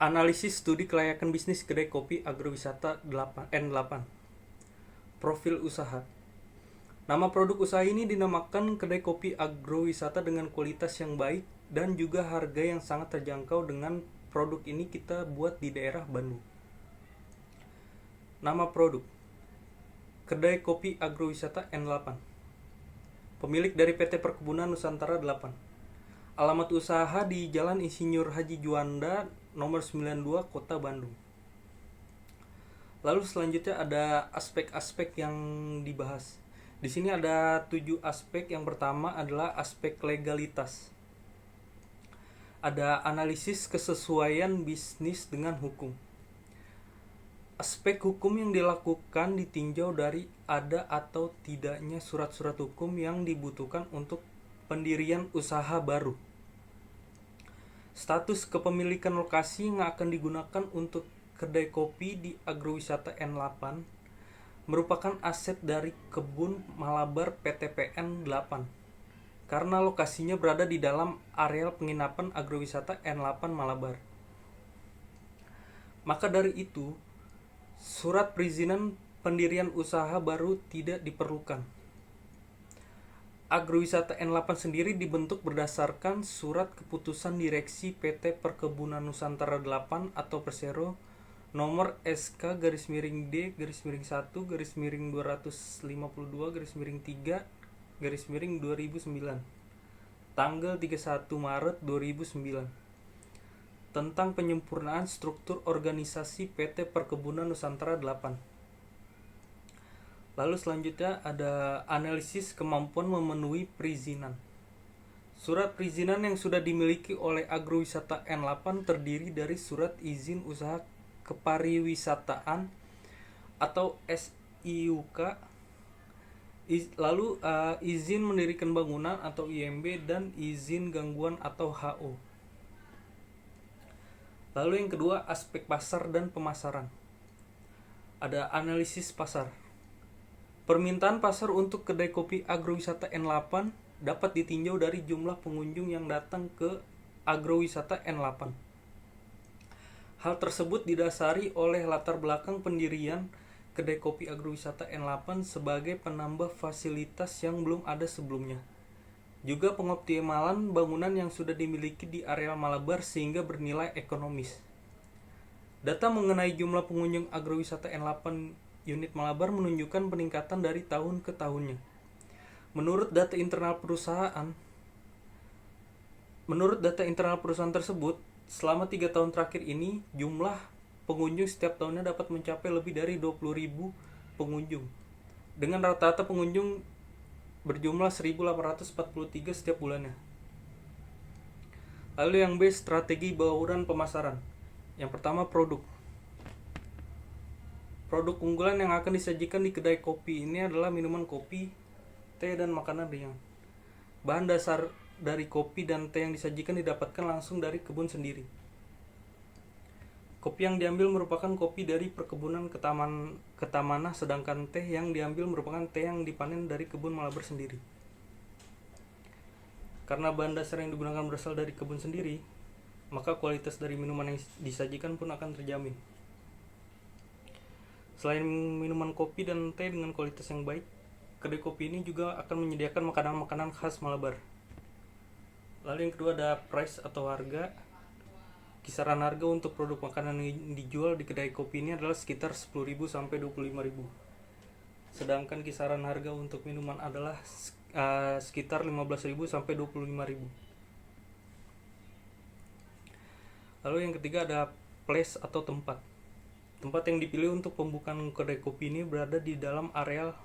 Analisis studi kelayakan bisnis kedai kopi agrowisata N8. Profil usaha. Nama produk usaha ini dinamakan kedai kopi agrowisata dengan kualitas yang baik dan juga harga yang sangat terjangkau. Dengan produk ini kita buat di daerah Bandung. Nama produk: Kedai Kopi Agrowisata N8. Pemilik dari PT Perkebunan Nusantara 8. Alamat usaha di Jalan Insinyur Haji Juanda, nomor 92, Kota Bandung. Lalu selanjutnya ada aspek-aspek yang dibahas. Di sini ada 7 aspek. Yang pertama adalah aspek legalitas. Ada analisis kesesuaian bisnis dengan hukum. Aspek hukum yang dilakukan ditinjau dari ada atau tidaknya surat-surat hukum yang dibutuhkan untuk pendirian usaha baru. Status kepemilikan lokasi yang akan digunakan untuk kedai kopi di agrowisata N8 merupakan aset dari Kebun Malabar PTPN 8 karena lokasinya berada di dalam areal penginapan agrowisata N8 Malabar. Maka dari itu, surat perizinan pendirian usaha baru tidak diperlukan. Agrowisata N8 sendiri dibentuk berdasarkan surat keputusan direksi PT Perkebunan Nusantara 8 atau Persero nomor SK-252-3/2009 tanggal 31 Maret 2009 tentang penyempurnaan struktur organisasi PT Perkebunan Nusantara 8. Lalu selanjutnya ada analisis kemampuan memenuhi perizinan. Surat perizinan yang sudah dimiliki oleh agrowisata N8 terdiri dari surat izin usaha kepariwisataan atau SIUK, lalu izin mendirikan bangunan atau IMB, dan izin gangguan atau HO. Lalu yang kedua, aspek pasar dan pemasaran. Ada analisis pasar. Permintaan pasar untuk kedai kopi agrowisata N8 dapat ditinjau dari jumlah pengunjung yang datang ke agrowisata N8. Hal tersebut didasari oleh latar belakang pendirian kedai kopi agrowisata N8 sebagai penambah fasilitas yang belum ada sebelumnya. Juga pengoptimalan bangunan yang sudah dimiliki di area Malabar sehingga bernilai ekonomis. Data mengenai jumlah pengunjung agrowisata N8 unit Malabar menunjukkan peningkatan dari tahun ke tahunnya. Menurut data internal perusahaan tersebut, selama 3 tahun terakhir ini, jumlah pengunjung setiap tahunnya dapat mencapai lebih dari 20.000 pengunjung. Dengan rata-rata pengunjung berjumlah 1.843 setiap bulannya. Lalu yang B, strategi bauran pemasaran. Yang pertama, produk. Produk unggulan yang akan disajikan di kedai kopi ini adalah minuman kopi, teh, dan makanan ringan. Bahan dasar dari kopi dan teh yang disajikan didapatkan langsung dari kebun sendiri. Kopi yang diambil merupakan kopi dari perkebunan Ketamanah, sedangkan teh yang diambil merupakan teh yang dipanen dari kebun Malabar sendiri. Karena bahan dasar yang digunakan berasal dari kebun sendiri, maka kualitas dari minuman yang disajikan pun akan terjamin. Selain minuman kopi dan teh dengan kualitas yang baik, kedai kopi ini juga akan menyediakan makanan-makanan khas Malabar. Lalu yang kedua ada price atau harga. Kisaran harga untuk produk makanan yang dijual di kedai kopi ini adalah sekitar 10.000 sampai 25.000. Sedangkan kisaran harga untuk minuman adalah sekitar 15.000 sampai 25.000. Lalu yang ketiga ada place atau tempat. Tempat yang dipilih untuk pembukaan kedai kopi ini berada di dalam areal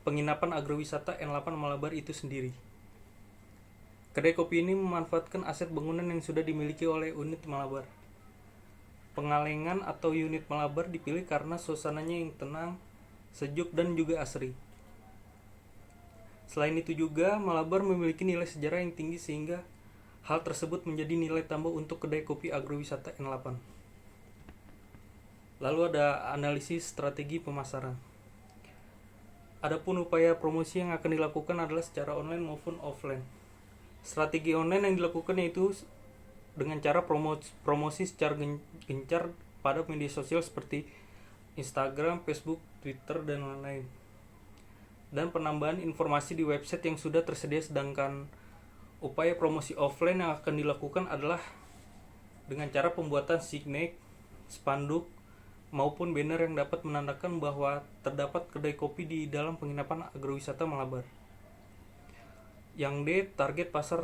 penginapan agrowisata N8 Malabar itu sendiri. Kedai kopi ini memanfaatkan aset bangunan yang sudah dimiliki oleh unit Malabar. Pengalengan atau unit Malabar dipilih karena suasananya yang tenang, sejuk, dan juga asri. Selain itu juga, Malabar memiliki nilai sejarah yang tinggi sehingga hal tersebut menjadi nilai tambah untuk kedai kopi agrowisata N8. Lalu ada analisis strategi pemasaran. Adapun upaya promosi yang akan dilakukan adalah secara online maupun offline. Strategi online yang dilakukan yaitu dengan cara promosi secara gencar pada media sosial seperti Instagram, Facebook, Twitter, dan lain-lain. Dan penambahan informasi di website yang sudah tersedia, sedangkan upaya promosi offline yang akan dilakukan adalah dengan cara pembuatan signage, spanduk, maupun banner yang dapat menandakan bahwa terdapat kedai kopi di dalam penginapan agrowisata Malabar. Yang D, target pasar.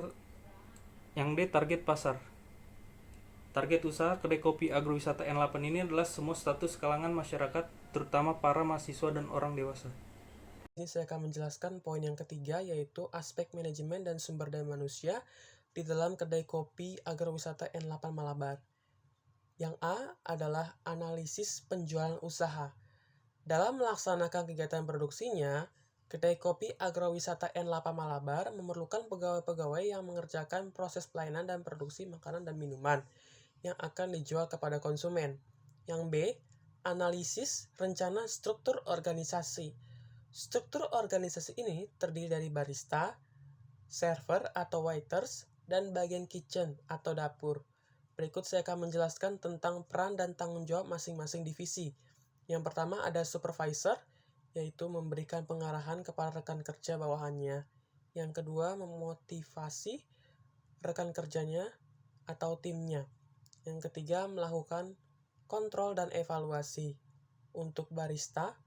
Target usaha kedai kopi agrowisata N8 ini adalah semua status kalangan masyarakat, terutama para mahasiswa dan orang dewasa. Ini saya akan menjelaskan poin yang ketiga, yaitu aspek manajemen dan sumber daya manusia di dalam kedai kopi agrowisata N8 Malabar. Yang A adalah analisis penjualan usaha. Dalam melaksanakan kegiatan produksinya, kedai kopi agrowisata N8 Malabar memerlukan pegawai-pegawai yang mengerjakan proses pelayanan dan produksi makanan dan minuman yang akan dijual kepada konsumen. Yang B, analisis rencana struktur organisasi. Struktur organisasi ini terdiri dari barista, server atau waiters, dan bagian kitchen atau dapur. Berikut saya akan menjelaskan tentang peran dan tanggung jawab masing-masing divisi. Yang pertama ada supervisor, yaitu memberikan pengarahan kepada rekan kerja bawahannya. Yang kedua, memotivasi rekan kerjanya atau timnya. Yang ketiga, melakukan kontrol dan evaluasi. Untuk barista,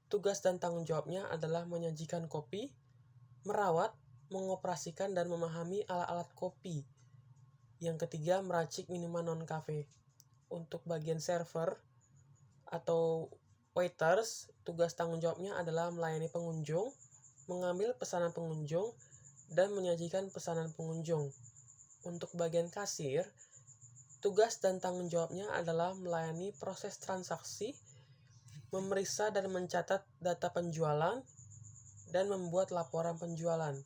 tugas dan tanggung jawabnya adalah menyajikan kopi, merawat, mengoperasikan dan memahami alat-alat kopi. Yang ketiga, meracik minuman non-cafe. Untuk bagian server atau waiters, tugas tanggung jawabnya adalah melayani pengunjung, mengambil pesanan pengunjung, dan menyajikan pesanan pengunjung. Untuk bagian kasir, tugas dan tanggung jawabnya adalah melayani proses transaksi, memeriksa dan mencatat data penjualan, dan membuat laporan penjualan.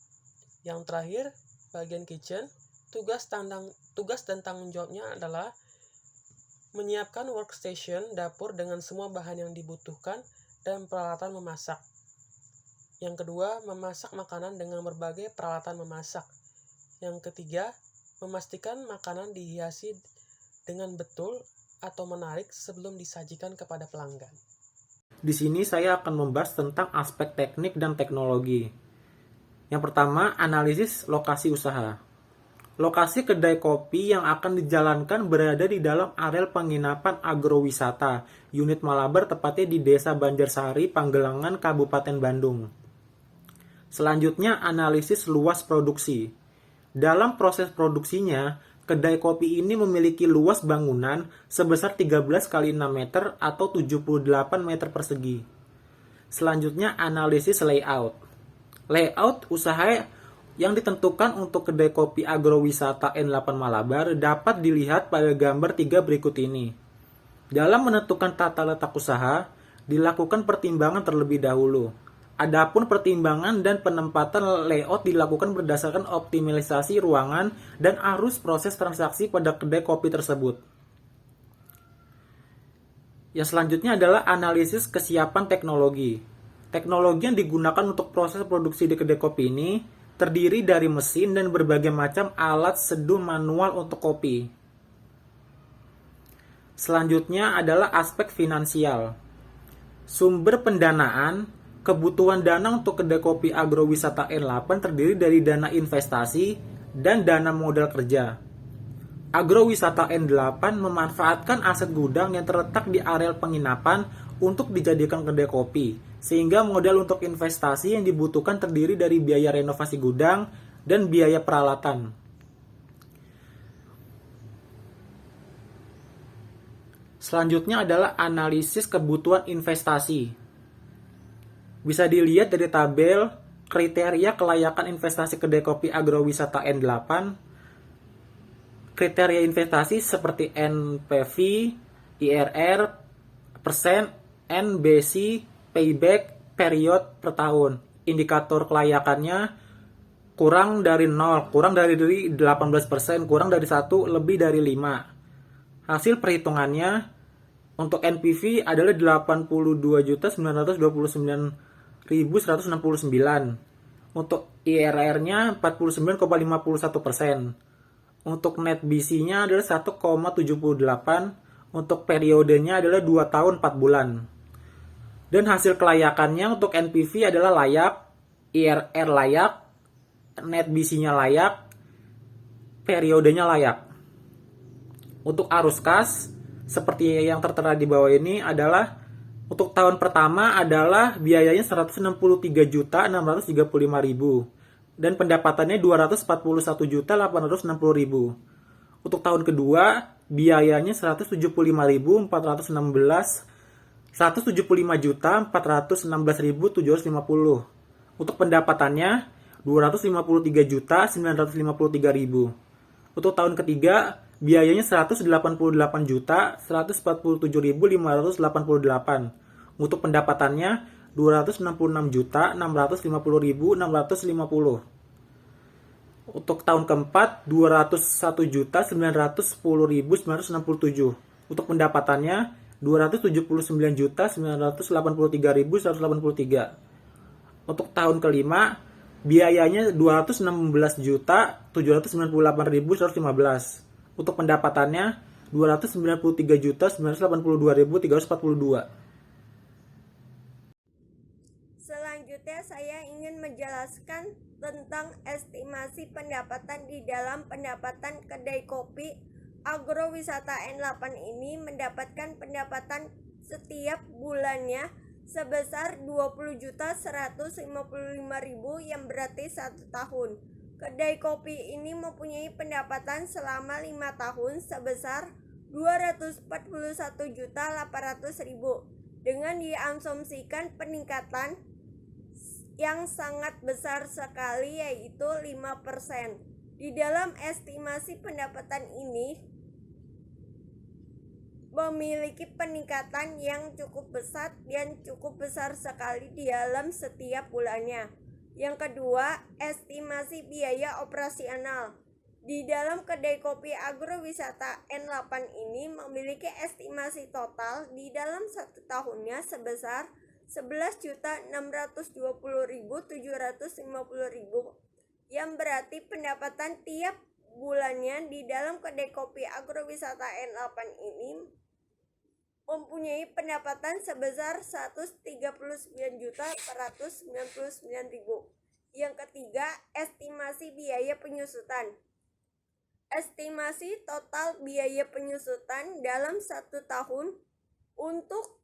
Yang terakhir, bagian kitchen, tugas dan tanggung jawabnya adalah menyiapkan workstation dapur dengan semua bahan yang dibutuhkan dan peralatan memasak. Yang kedua, memasak makanan dengan berbagai peralatan memasak. Yang ketiga, memastikan makanan dihiasi dengan betul atau menarik sebelum disajikan kepada pelanggan. Di sini saya akan membahas tentang aspek teknik dan teknologi. Yang pertama, analisis lokasi usaha. Lokasi kedai kopi yang akan dijalankan berada di dalam areal penginapan agrowisata, unit Malabar, tepatnya di Desa Banjarsari, Panggelangan, Kabupaten Bandung. Selanjutnya, analisis luas produksi. Dalam proses produksinya, kedai kopi ini memiliki luas bangunan sebesar 13 x 6 meter atau 78 meter persegi. Selanjutnya, analisis layout. Layout usaha yang ditentukan untuk kedai kopi agrowisata N8 Malabar dapat dilihat pada gambar 3 berikut ini. Dalam menentukan tata letak usaha, dilakukan pertimbangan terlebih dahulu. Adapun pertimbangan dan penempatan layout dilakukan berdasarkan optimalisasi ruangan dan arus proses transaksi pada kedai kopi tersebut. Yang selanjutnya adalah analisis kesiapan teknologi. Teknologi yang digunakan untuk proses produksi di kedai kopi ini terdiri dari mesin dan berbagai macam alat seduh manual untuk kopi. Selanjutnya adalah aspek finansial. Sumber pendanaan. Kebutuhan dana untuk kedai kopi agrowisata N8 terdiri dari dana investasi dan dana modal kerja. Agrowisata N8 memanfaatkan aset gudang yang terletak di areal penginapan untuk dijadikan kedai kopi, sehingga modal untuk investasi yang dibutuhkan terdiri dari biaya renovasi gudang dan biaya peralatan. Selanjutnya adalah analisis kebutuhan investasi. Bisa dilihat dari tabel kriteria kelayakan investasi kedai kopi agrowisata N8. Kriteria investasi seperti NPV, IRR, persen, NBC, payback, period per tahun. Indikator kelayakannya kurang dari 0, kurang dari 18%, kurang dari 1, lebih dari 5. Hasil perhitungannya untuk NPV adalah 82.929.169. Untuk IRR-nya 49,51%. Untuk net BC-nya adalah 1,78, untuk periodenya adalah 2 tahun 4 bulan. Dan hasil kelayakannya untuk NPV adalah layak, IRR layak, net BC-nya layak, periodenya layak. Untuk arus kas, seperti yang tertera di bawah ini adalah untuk tahun pertama adalah biayanya 163.635.000 dan pendapatannya 241.860.000. Untuk tahun kedua biayanya 175.416 175.416.750. Untuk pendapatannya 253.953.000. Untuk tahun ketiga biayanya 188.147.588. Untuk pendapatannya 266.650.650. Untuk tahun keempat 201.910.967. Untuk pendapatannya 279.983.183. Untuk tahun kelima biayanya 216.798.115. Untuk pendapatannya 293.982.342. Selanjutnya saya ingin menjelaskan tentang estimasi pendapatan di dalam pendapatan kedai kopi agrowisata N8 ini mendapatkan pendapatan setiap bulannya sebesar 20.155.000 yang berarti 1 tahun. Kedai kopi ini mempunyai pendapatan selama 5 tahun sebesar 241.800.000 dengan diasumsikan peningkatan yang sangat besar sekali yaitu 5%. Di dalam estimasi pendapatan ini memiliki peningkatan yang cukup besar dan cukup besar sekali di dalam setiap bulannya. Yang kedua, estimasi biaya operasional. Di dalam kedai kopi agrowisata N8 ini memiliki estimasi total di dalam 1 tahunnya sebesar 11.620.750.000 yang berarti pendapatan tiap bulannya di dalam kedai kopi agrowisata N8 ini mempunyai pendapatan sebesar 139.499.000. Yang ketiga, estimasi biaya penyusutan. Estimasi total biaya penyusutan dalam 1 tahun untuk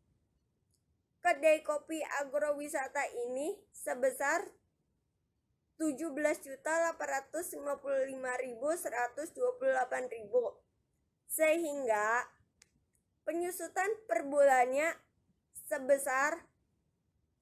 kedai kopi agrowisata ini sebesar 17.855.128.000 sehingga penyusutan per bulannya sebesar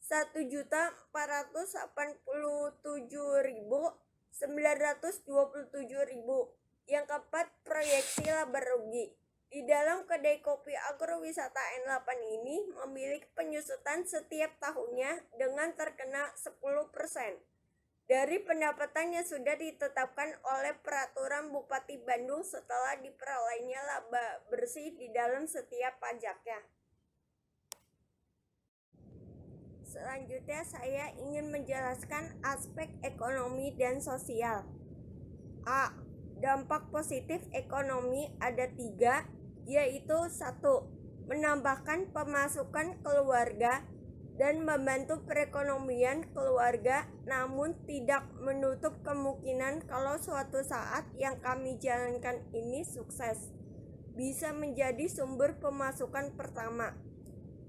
1.487.927.000. Yang keempat, proyeksi laba rugi. Di dalam kedai kopi agrowisata N8 ini memiliki penyusutan setiap tahunnya dengan terkena 10% dari pendapatan yang sudah ditetapkan oleh peraturan Bupati Bandung setelah diperolehnya laba bersih di dalam setiap pajaknya. Selanjutnya saya ingin menjelaskan aspek ekonomi dan sosial. A. Dampak positif ekonomi ada 3, yaitu 1. Menambahkan pemasukan keluarga dan membantu perekonomian keluarga, namun tidak menutup kemungkinan kalau suatu saat yang kami jalankan ini sukses, bisa menjadi sumber pemasukan pertama.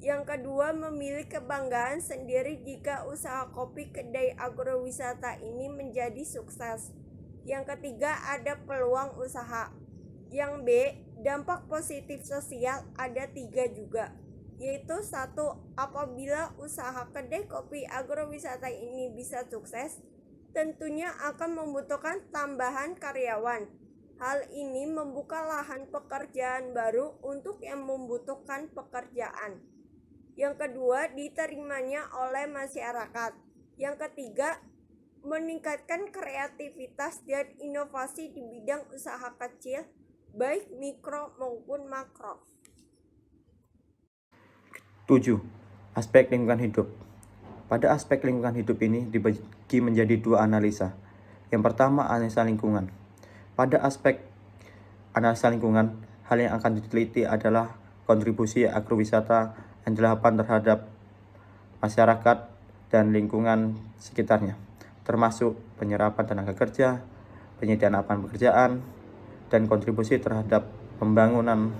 Yang kedua, memiliki kebanggaan sendiri jika usaha kopi kedai agrowisata ini menjadi sukses. Yang ketiga, ada peluang usaha. Yang B, dampak positif sosial ada 3 juga, yaitu 1. Apabila usaha kedai kopi agrowisata ini bisa sukses, tentunya akan membutuhkan tambahan karyawan. Hal ini membuka lahan pekerjaan baru untuk yang membutuhkan pekerjaan. Yang kedua, diterimanya oleh masyarakat. Yang ketiga, meningkatkan kreativitas dan inovasi di bidang usaha kecil, baik mikro maupun makro. 7. Aspek lingkungan hidup. Pada aspek lingkungan hidup ini dibagi menjadi 2 analisa. Yang pertama, analisa lingkungan. Pada aspek analisa lingkungan, hal yang akan diteliti adalah kontribusi agrowisata N8 terhadap masyarakat dan lingkungan sekitarnya, termasuk penyerapan tenaga kerja, penyediaan lapangan pekerjaan, dan kontribusi terhadap pembangunan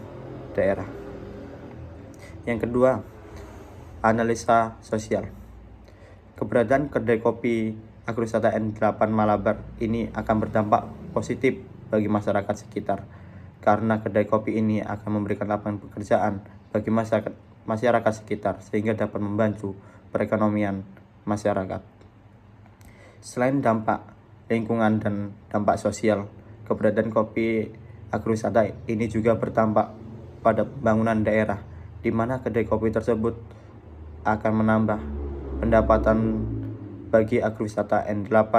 daerah. Yang kedua, analisa sosial. Keberadaan kedai kopi agrowisata N8 Malabar ini akan berdampak positif bagi masyarakat sekitar, karena kedai kopi ini akan memberikan lapangan pekerjaan bagi masyarakat sekitar sehingga dapat membantu perekonomian masyarakat. Selain dampak lingkungan dan dampak sosial, keberadaan kopi agrowisata ini juga berdampak pada pembangunan daerah, di mana kedai kopi tersebut akan menambah pendapatan bagi agrowisata N8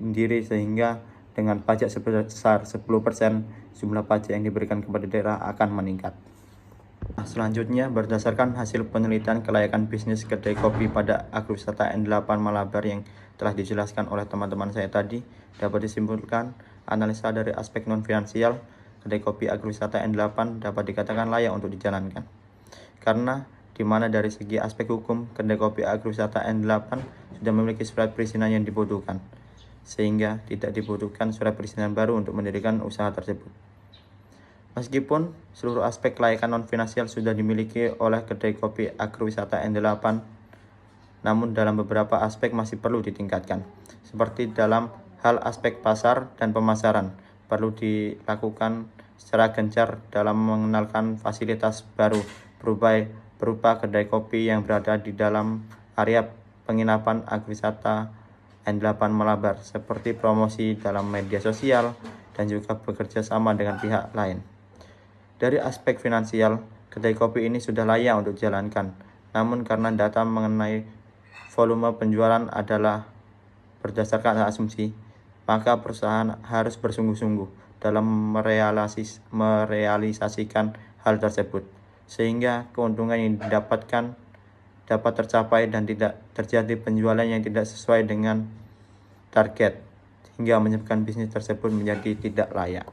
sendiri, sehingga dengan pajak sebesar 10% jumlah pajak yang diberikan kepada daerah akan meningkat. Selanjutnya, berdasarkan hasil penelitian kelayakan bisnis kedai kopi pada agrowisata N8 Malabar yang telah dijelaskan oleh teman-teman saya tadi, dapat disimpulkan analisa dari aspek non-finansial, kedai kopi agrowisata N8 dapat dikatakan layak untuk dijalankan. Karena di mana dari segi aspek hukum, kedai kopi agrowisata N8 sudah memiliki surat perizinan yang dibutuhkan, sehingga tidak dibutuhkan surat perizinan baru untuk mendirikan usaha tersebut. Meskipun seluruh aspek kelayakan non-finansial sudah dimiliki oleh kedai kopi agrowisata N8, namun dalam beberapa aspek masih perlu ditingkatkan, seperti dalam hal aspek pasar dan pemasaran, perlu dilakukan secara gencar dalam mengenalkan fasilitas baru berupa kedai kopi yang berada di dalam area penginapan agrowisata N8 Malabar, seperti promosi dalam media sosial dan juga bekerja sama dengan pihak lain. Dari aspek finansial, kedai kopi ini sudah layak untuk dijalankan, namun karena data mengenai volume penjualan adalah berdasarkan asumsi, maka perusahaan harus bersungguh-sungguh dalam merealisasikan hal tersebut, sehingga keuntungan yang didapatkan dapat tercapai dan tidak terjadi penjualan yang tidak sesuai dengan target, hingga menyebabkan bisnis tersebut menjadi tidak layak.